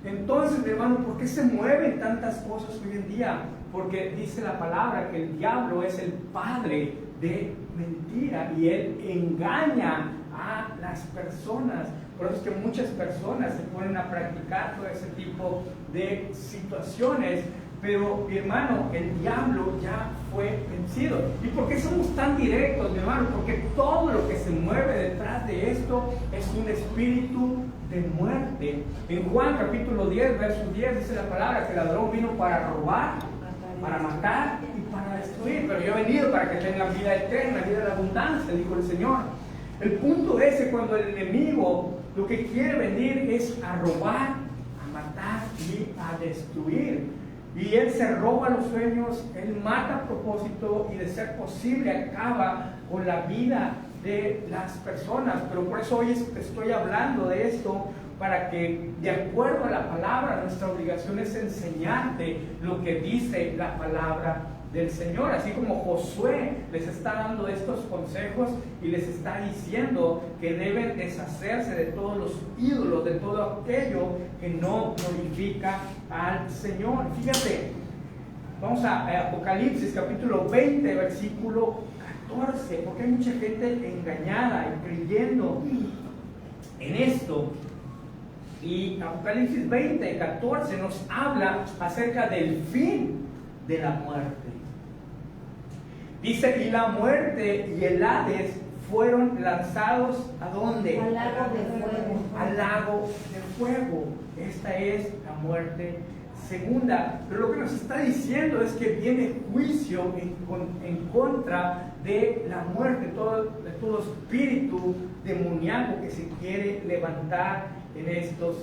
Entonces, mi hermano, ¿por qué se mueven tantas cosas hoy en día? Porque dice la palabra que el diablo es el padre de mentira y él engaña a las personas. Por eso es que muchas personas se ponen a practicar todo ese tipo de situaciones. Pero, mi hermano, el diablo ya fue vencido. ¿Y por qué somos tan directos, mi hermano? Porque todo lo que se mueve detrás de esto es un espíritu de muerte. En Juan capítulo 10, verso 10, dice la palabra que el ladrón vino para robar, para matar y para destruir. Pero yo he venido para que tengan vida eterna, vida de abundancia, dijo el Señor. El punto es que cuando el enemigo lo que quiere venir es a robar, a matar y a destruir. Y él se roba los sueños, él mata a propósito y de ser posible acaba con la vida de las personas. Pero por eso hoy estoy hablando de esto, para que de acuerdo a la palabra, nuestra obligación es enseñarte lo que dice la palabra del Señor. Así como Josué les está dando estos consejos y les está diciendo que deben deshacerse de todos los ídolos, de todo aquello que no glorifica al Señor. Fíjate, vamos a Apocalipsis capítulo 20, versículo 14, porque hay mucha gente engañada y creyendo en esto. Y Apocalipsis 20, 14 nos habla acerca del fin de la muerte. Dice, y la muerte y el Hades fueron lanzados ¿a dónde? Al lago de fuego. Al lago de fuego. Esta es la muerte segunda. Pero lo que nos está diciendo es que viene juicio en contra de la muerte, de todo espíritu demoníaco que se quiere levantar en estos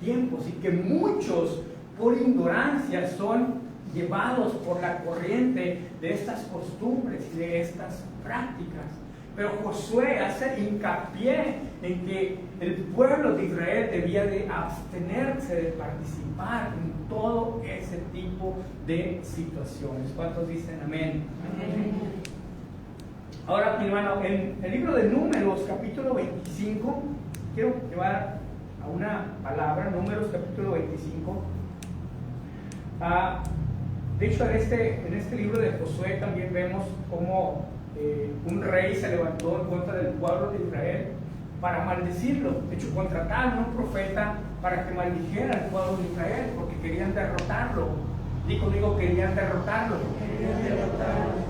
tiempos, y que muchos por ignorancia son llevados por la corriente de estas costumbres y de estas prácticas. Pero Josué hace hincapié en que el pueblo de Israel debía de abstenerse de participar en todo ese tipo de situaciones. ¿Cuántos dicen amén? Amén. Ahora, mi hermano, en el libro de Números, capítulo 25, quiero llevar a una palabra, Números, capítulo 25. De hecho, en este libro de Josué también vemos cómo un rey se levantó en contra del pueblo de Israel para maldecirlo. De hecho, contrataron a un profeta para que maldijera al pueblo de Israel porque querían derrotarlo. Di conmigo, querían derrotarlo.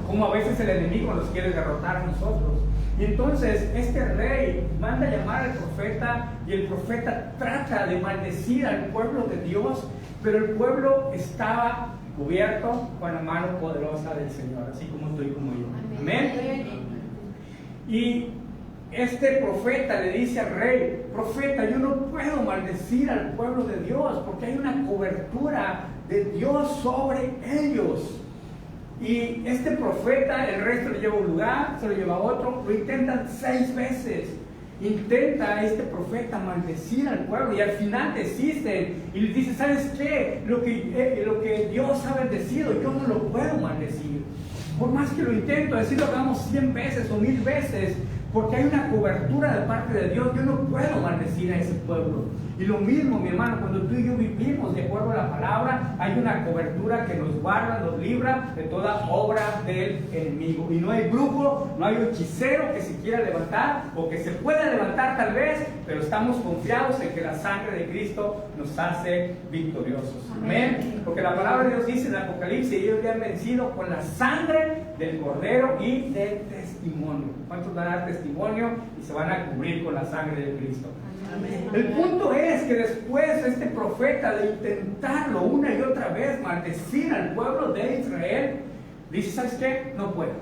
Como a veces el enemigo nos quiere derrotar a nosotros. Y entonces este rey manda a llamar al profeta, y el profeta trata de maldecir al pueblo de Dios, pero el pueblo estaba cubierto con la mano poderosa del Señor, así como tú y como yo. Amén. Y este profeta le dice al rey: profeta, yo no puedo maldecir al pueblo de Dios porque hay una cobertura de Dios sobre ellos. Y este profeta, el rey se lo lleva a un lugar, se lo lleva a otro, lo intentan 6 veces. Intenta este profeta maldecir al pueblo, y al final desisten y les dice: ¿sabes qué? Lo que Dios ha bendecido, yo no lo puedo maldecir. Por más que lo intento, así lo hagamos 100 veces o 1000 veces, porque hay una cobertura de parte de Dios, yo no puedo maldecir a ese pueblo. Y lo mismo, mi hermano, cuando tú y yo vivimos de acuerdo a la palabra, hay una cobertura que nos guarda, nos libra de toda obra del enemigo. Y no hay brujo, no hay hechicero que se quiera levantar, o que se pueda levantar tal vez, pero estamos confiados en que la sangre de Cristo nos hace victoriosos. Amén. Porque la palabra de Dios dice en Apocalipsis: ellos le han vencido con la sangre del Cordero y del testimonio. ¿Cuántos van a dar testimonio y se van a cubrir con la sangre de Cristo? Amén. El punto es que después este profeta, de intentarlo una y otra vez, maldecir al pueblo de Israel, dice: ¿sabes qué? No puedo,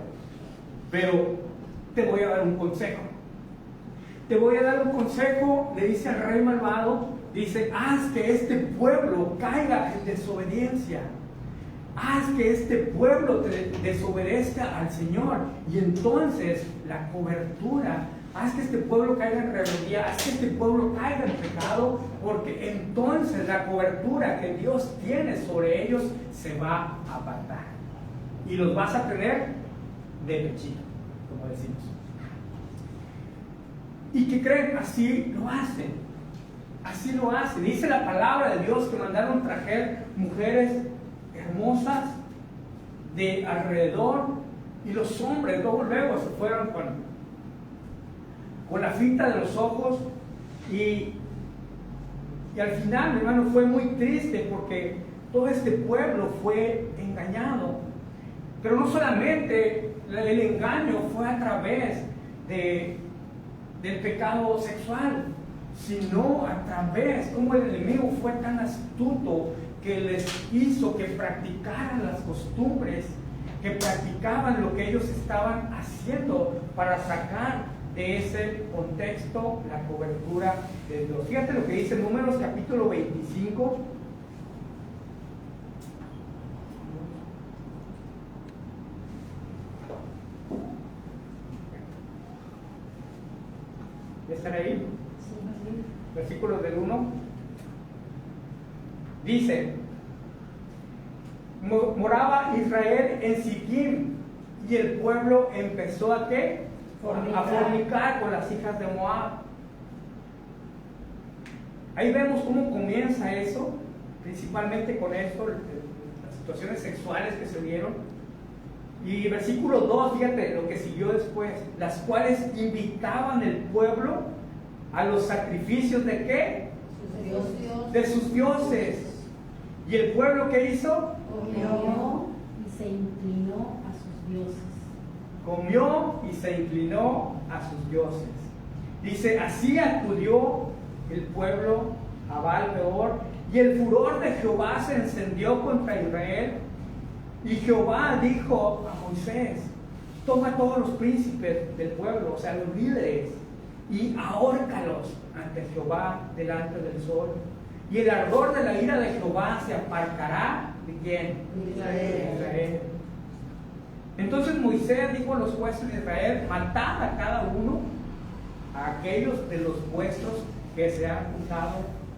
pero te voy a dar un consejo. Te voy a dar un consejo, le dice al rey malvado, dice: haz que este pueblo caiga en desobediencia. Haz que este pueblo te desobedezca al Señor, y entonces la cobertura, haz que este pueblo caiga en rebeldía, haz que este pueblo caiga en pecado, porque entonces la cobertura que Dios tiene sobre ellos se va a apartar y los vas a tener de pechito, como decimos. ¿Y qué creen? Así lo hacen. Así lo hacen. Dice la palabra de Dios que mandaron traer mujeres hermosas de alrededor, y los hombres luego se fueron con la finta de los ojos, y al final, mi hermano, fue muy triste porque todo este pueblo fue engañado. Pero no solamente el engaño fue a través del pecado sexual, sino a través, como el enemigo fue tan astuto que les hizo que practicaran las costumbres, que practicaban lo que ellos estaban haciendo para sacar de ese contexto la cobertura de Dios. Fíjate lo que dice Números capítulo 25. ¿Ya están ahí? Versículos del 1. Dice: moraba Israel en Siquim, y el pueblo empezó a ¿qué? A fornicar con las hijas de Moab. Ahí vemos cómo comienza eso, principalmente con esto, las situaciones sexuales que se dieron. Y versículo 2, fíjate lo que siguió después: las cuales invitaban el pueblo a los sacrificios de ¿qué? De sus dioses. ¿Y el pueblo qué hizo? Comió y se inclinó a sus dioses. Comió y se inclinó a sus dioses. Dice: así acudió el pueblo a Baal-peor, y el furor de Jehová se encendió contra Israel. Y Jehová dijo a Moisés: toma a todos los príncipes del pueblo, o sea, los líderes, y ahórcalos ante Jehová delante del sol. Y el ardor de la ira de Jehová se apartará ¿de quién? De Israel. Entonces Moisés dijo a los jueces de Israel: matad a cada uno a aquellos de los vuestros que se han juntado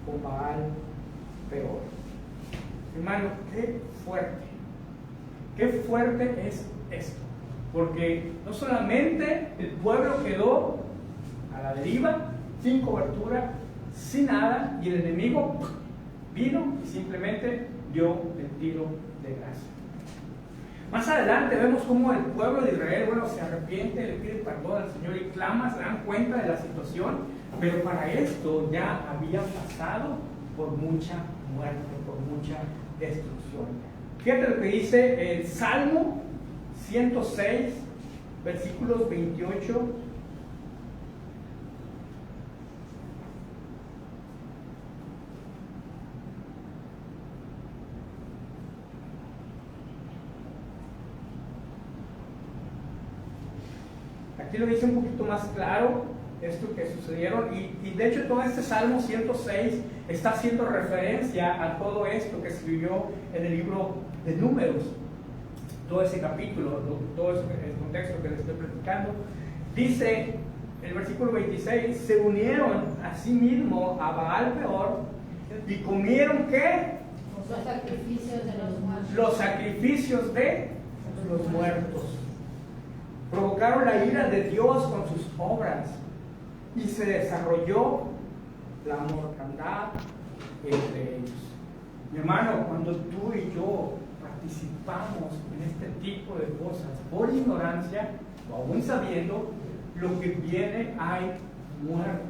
con Baal-peor. Hermano, qué fuerte es esto, porque no solamente el pueblo quedó a la deriva, sin cobertura, sin nada, y el enemigo vino y simplemente dio el tiro de gracia. Más adelante vemos cómo el pueblo de Israel, se arrepiente, le pide perdón al Señor y clama, se dan cuenta de la situación, pero para esto ya había pasado por mucha muerte, por mucha destrucción. Fíjate lo que dice el Salmo 106, versículos 28. Aquí lo dice un poquito más claro esto que sucedieron, y de hecho todo este Salmo 106 está haciendo referencia a todo esto que se vivió en el libro de Números, todo ese capítulo, todo ese contexto que les estoy platicando. Dice el versículo 26: se unieron a sí mismo a Baal-peor y comieron ¿qué? Los sacrificios de los muertos. Los sacrificios de los muertos. Provocaron la ira de Dios con sus obras, y se desarrolló la mortandad entre ellos. Mi hermano, cuando tú y yo participamos en este tipo de cosas por ignorancia, o aún sabiendo, lo que viene hay muerte.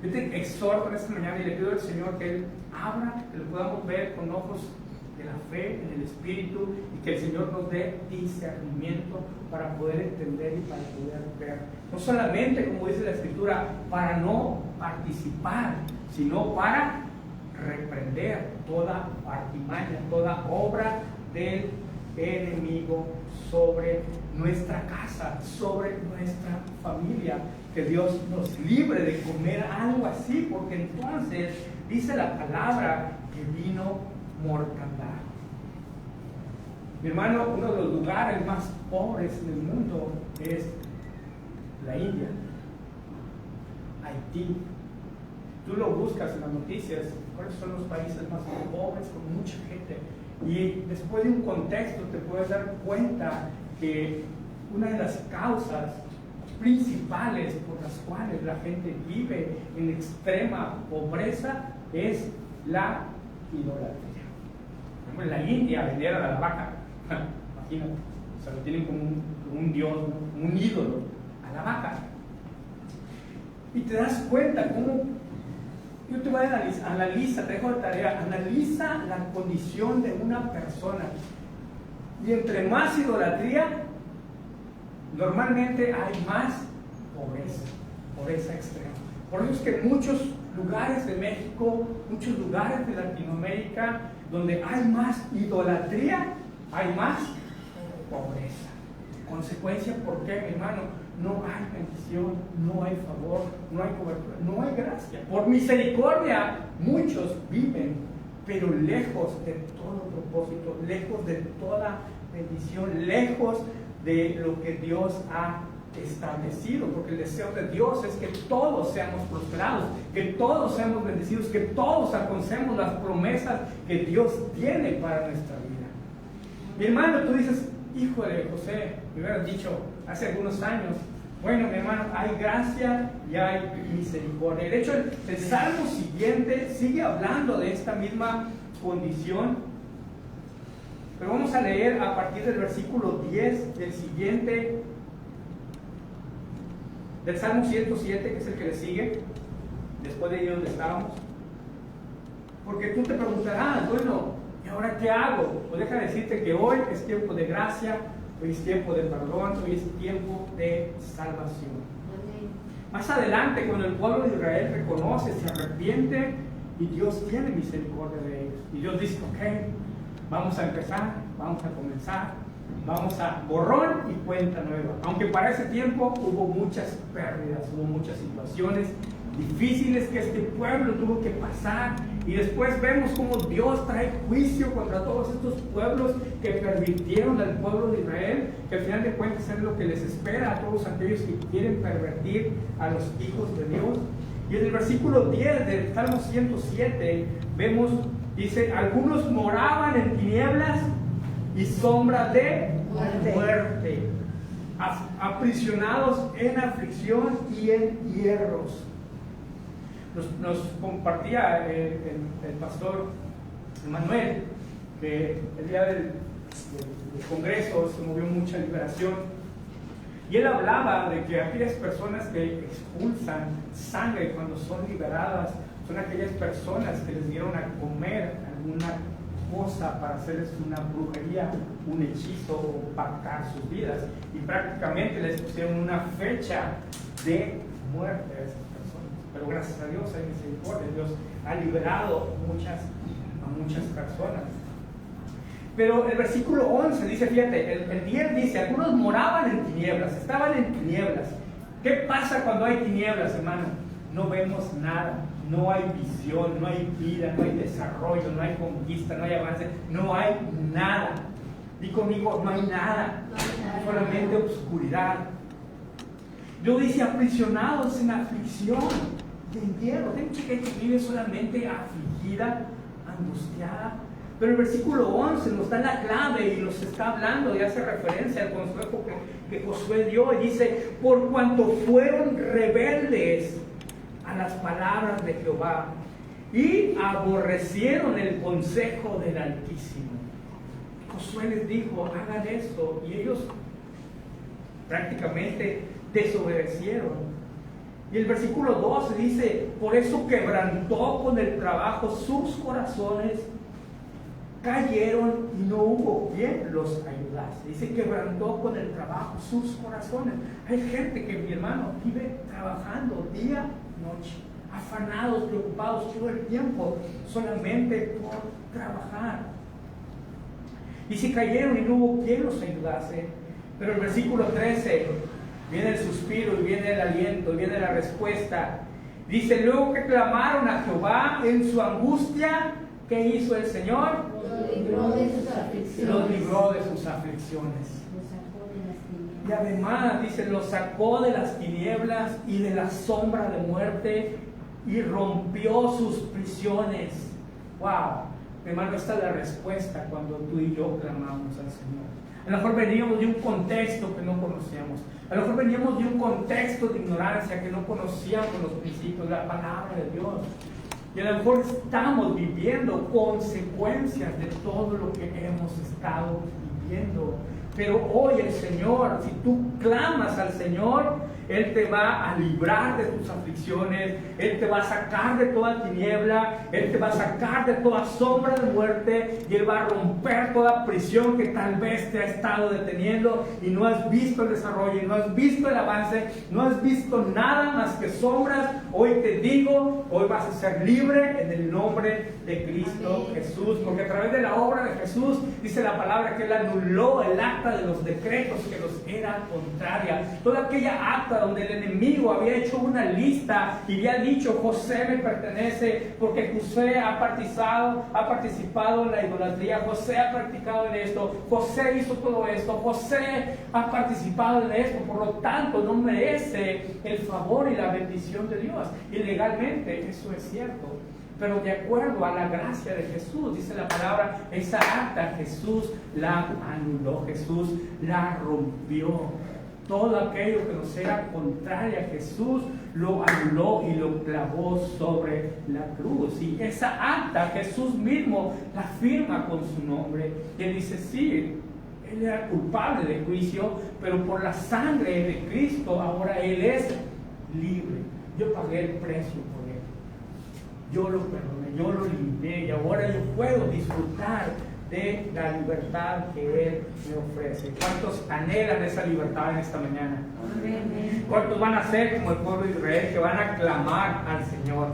Yo te exhorto en esta mañana y le pido al Señor que Él abra, que lo podamos ver con ojos de la fe, en el Espíritu, y que el Señor nos dé discernimiento para poder entender y para poder ver. No solamente, como dice la Escritura, para no participar, sino para reprender toda artimaña, toda obra del enemigo sobre nuestra casa, sobre nuestra familia. Que Dios nos libre de comer algo así, porque entonces dice la palabra que vino mortandad. Mi hermano, uno de los lugares más pobres del mundo es la India, Haití. Tú lo buscas en las noticias, cuáles son los países más pobres con mucha gente, y después de un contexto te puedes dar cuenta que una de las causas principales por las cuales la gente vive en extrema pobreza es la idolatría. En la India vendieron a la vaca, imagínate, o sea, lo tienen como un dios, como un ídolo, a la vaca. Y te das cuenta cómo, yo te voy a analiza, te dejo de tarea, analiza la condición de una persona, y entre más idolatría, normalmente hay más pobreza extrema. Por eso es que muchos lugares de México, muchos lugares de Latinoamérica, donde hay más idolatría, hay más pobreza. Consecuencia, ¿por qué, mi hermano? no hay bendición, no hay favor, no hay cobertura, no hay gracia. Por misericordia muchos viven, pero lejos de todo propósito, lejos de toda bendición, lejos de lo que Dios ha establecido, porque el deseo de Dios es que todos seamos prosperados, que todos seamos bendecidos, que todos alcancemos las promesas que Dios tiene para nuestra vida. Mi hermano, tú dices, hijo de José, me hubieras dicho hace algunos años, bueno, mi hermano, hay gracia y hay misericordia. De hecho, el salmo siguiente sigue hablando de esta misma condición, pero vamos a leer a partir del versículo 10 del siguiente, del Salmo 107, que es el que le sigue, después de ahí donde estábamos. Porque tú te preguntarás, bueno, ¿y ahora qué hago? Pues deja decirte que hoy es tiempo de gracia, hoy es tiempo de perdón, hoy es tiempo de salvación. Más adelante, cuando el pueblo de Israel reconoce, se arrepiente y Dios tiene misericordia de ellos. Y Dios dice, ok, vamos a empezar, vamos a comenzar. Vamos a borrón y cuenta nueva. Aunque para ese tiempo hubo muchas pérdidas, hubo muchas situaciones difíciles que este pueblo tuvo que pasar. Y después vemos cómo Dios trae juicio contra todos estos pueblos que pervirtieron al pueblo de Israel, que al final de cuentas es lo que les espera a todos aquellos que quieren pervertir a los hijos de Dios. Y en el versículo 10 del Salmo 107 vemos, dice, algunos moraban en tinieblas y sombra de muerte, aprisionados en aflicción y en hierros. Nos compartía el pastor Manuel que el día del Congreso se movió mucha liberación, y él hablaba de que aquellas personas que expulsan sangre cuando son liberadas son aquellas personas que les dieron a comer alguna cosa para hacerles una brujería, un hechizo o pactar sus vidas, y prácticamente les pusieron una fecha de muerte a esas personas. Pero gracias a Dios hay misericordia, Dios ha liberado a muchas personas. Pero el versículo 11 dice, fíjate, el 10 dice, algunos moraban en tinieblas, estaban en tinieblas. ¿Qué pasa cuando hay tinieblas, hermano? No vemos nada. No hay visión, no hay vida, no hay desarrollo, no hay conquista, no hay avance, no hay nada. Di conmigo, no hay nada, solamente oscuridad. Yo dice, aprisionados en aflicción y en hierro. Hay mucha gente que vive solamente afligida, angustiada. Pero el versículo 11 nos da la clave y nos está hablando y hace referencia al consejo que Josué dio. Y dice, por cuanto fueron rebeldes a las palabras de Jehová y aborrecieron el consejo del Altísimo. Josué les dijo, hagan esto, y ellos prácticamente desobedecieron. Y el versículo 12 dice, por eso quebrantó con el trabajo sus corazones, cayeron y no hubo quien los ayudase. Dice, quebrantó con el trabajo sus corazones. Hay gente que, mi hermano, vive trabajando día noche, afanados, preocupados todo el tiempo, solamente por trabajar. Y si cayeron y no hubo quien los ayudase. Pero el versículo 13, viene el suspiro y viene el aliento y viene la respuesta. Dice, luego que clamaron a Jehová en su angustia, ¿qué hizo el Señor? Los libró de sus aflicciones. Los libró de sus aflicciones. Y además, dice, los sacó de las tinieblas y de la sombra de muerte y rompió sus prisiones. ¡Wow! Hermano, esta es la respuesta cuando tú y yo clamamos al Señor. A lo mejor veníamos de un contexto que no conocíamos. A lo mejor veníamos de un contexto de ignorancia que no conocíamos los principios, la palabra de Dios. Y a lo mejor estamos viviendo consecuencias de todo lo que hemos estado viviendo. Pero hoy el Señor, si tú clamas al Señor, Él te va a librar de tus aflicciones, Él te va a sacar de toda tiniebla, Él te va a sacar de toda sombra de muerte, y Él va a romper toda prisión que tal vez te ha estado deteniendo y no has visto el desarrollo, y no has visto el avance, no has visto nada más que sombras. Hoy te digo, hoy vas a ser libre en el nombre de Cristo Jesús, porque a través de la obra de Jesús dice la palabra que Él anuló el acta acta de los decretos que los era contraria, toda aquella acta donde el enemigo había hecho una lista y había dicho: José me pertenece porque José ha participado en la idolatría, José ha practicado en esto, José hizo todo esto, José ha participado en esto, por lo tanto no merece el favor y la bendición de Dios. Y legalmente eso es cierto, pero de acuerdo a la gracia de Jesús, dice la palabra, esa acta Jesús la anuló, Jesús la rompió. Todo aquello que nos era contrario a Jesús lo anuló y lo clavó sobre la cruz. Y esa acta Jesús mismo la firma con su nombre. Y él dice: sí, él era culpable de juicio, pero por la sangre de Cristo ahora él es libre. Yo pagué el precio por él. Yo lo perdoné, yo lo limpié y ahora yo puedo disfrutar de la libertad que Él me ofrece. ¿Cuántos anhelan esa libertad en esta mañana? Amén. ¿Cuántos van a ser como el pueblo de Israel, que van a clamar al Señor?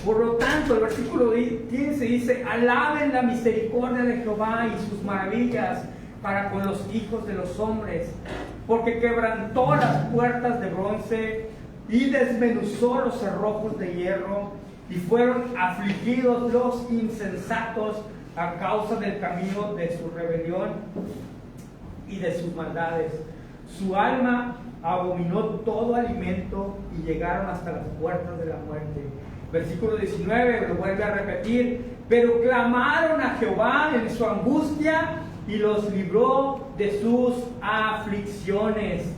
Por lo tanto, el versículo 15 dice: alaben la misericordia de Jehová y sus maravillas para con los hijos de los hombres, porque quebrantó las puertas de bronce y desmenuzó los cerrojos de hierro, y fueron afligidos los insensatos a causa del camino de su rebelión y de sus maldades. Su alma abominó todo alimento y llegaron hasta las puertas de la muerte. Versículo 19 lo vuelve a repetir: pero clamaron a Jehová en su angustia y los libró de sus aflicciones.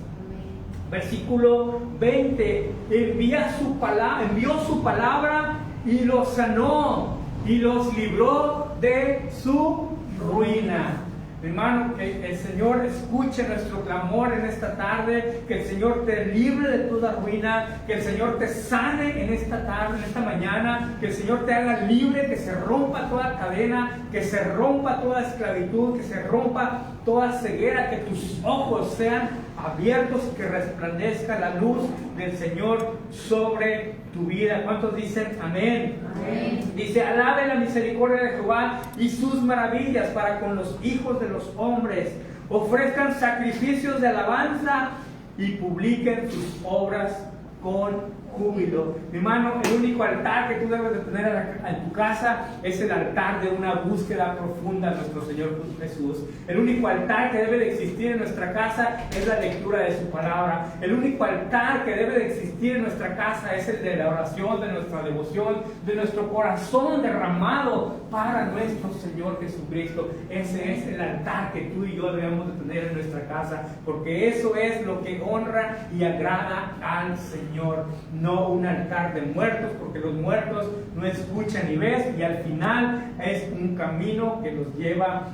Versículo 20, envió su palabra y los sanó y los libró de su ruina. Mi hermano, que el Señor escuche nuestro clamor en esta tarde, que el Señor te libre de toda ruina, que el Señor te sane en esta tarde, en esta mañana, que el Señor te haga libre, que se rompa toda cadena, que se rompa toda esclavitud, que se rompa toda ceguera, que tus ojos sean abiertos y que resplandezca la luz del Señor sobre tu vida. ¿Cuántos dicen amén? Amén. Dice: alabe la misericordia de Jehová y sus maravillas para con los hijos de los hombres. Ofrezcan sacrificios de alabanza y publiquen sus obras con júbilo. Mi hermano, el único altar que tú debes de tener en tu casa es el altar de una búsqueda profunda de nuestro Señor Jesús. El único altar que debe de existir en nuestra casa es la lectura de su palabra. El único altar que debe de existir en nuestra casa es el de la oración, de nuestra devoción, de nuestro corazón derramado para nuestro Señor Jesucristo. Ese es el altar que tú y yo debemos de tener en nuestra casa, porque eso es lo que honra y agrada al Señor. No un altar de muertos, porque los muertos no escuchan ni ven, y al final es un camino que los lleva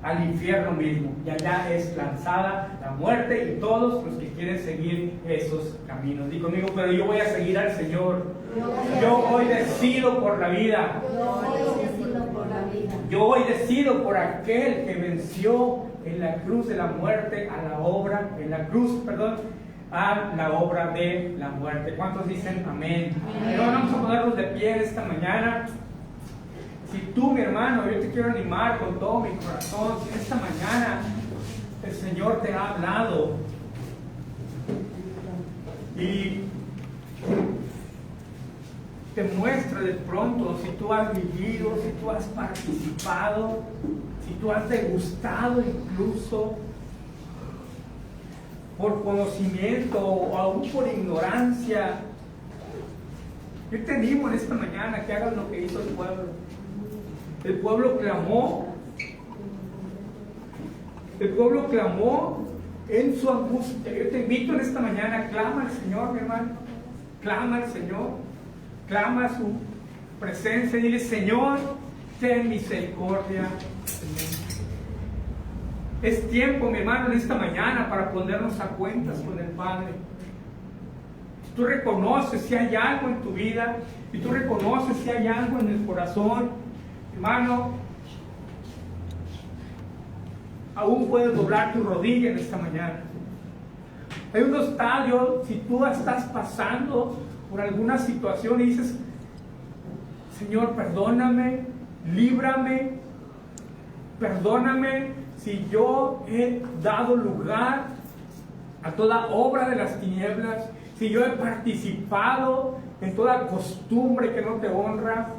al infierno mismo, y allá es lanzada la muerte y todos los que quieren seguir esos caminos. Di conmigo: pero yo voy a seguir al Señor. Yo hoy decido por la vida. Yo hoy decido por aquel que venció en la cruz de la muerte a la obra de la muerte. ¿Cuántos dicen amén? Amén. Vamos a ponernos de pie esta mañana. Si tú, mi hermano, yo te quiero animar con todo mi corazón. Si esta mañana el Señor te ha hablado y te muestra de pronto, si tú has vivido, si tú has participado, si tú has degustado incluso por conocimiento o aún por ignorancia, yo te animo en esta mañana que hagas lo que hizo el pueblo. El pueblo clamó. El pueblo clamó en su angustia. Yo te invito en esta mañana: clama al Señor, mi hermano. Clama al Señor. Clama a su presencia y dile: Señor, ten misericordia de mí. Es tiempo, mi hermano, en esta mañana para ponernos a cuentas con el Padre. Si tú reconoces si hay algo en tu vida, y tú reconoces si hay algo en el corazón, hermano, aún puedes doblar tu rodilla en esta mañana. Hay un estadio, si tú estás pasando por alguna situación y dices: Señor, perdóname, líbrame, perdóname si yo he dado lugar a toda obra de las tinieblas, si yo he participado en toda costumbre que no te honra,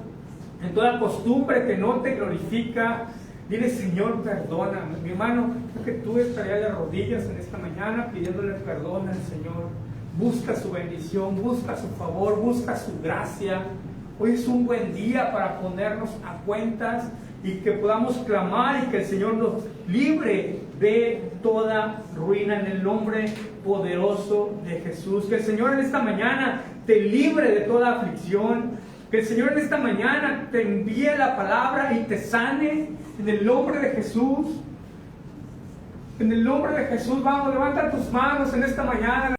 en toda costumbre que no te glorifica. Dile, Señor, perdóname. Mi hermano, creo que tú estarías de rodillas en esta mañana pidiéndole perdón al Señor. Busca su bendición, busca su favor, busca su gracia. Hoy es un buen día para ponernos a cuentas y que podamos clamar y que el Señor nos libre de toda ruina en el nombre poderoso de Jesús. Que el Señor en esta mañana te libre de toda aflicción. Que el Señor en esta mañana te envíe la palabra y te sane en el nombre de Jesús. En el nombre de Jesús, vamos, levanta tus manos en esta mañana.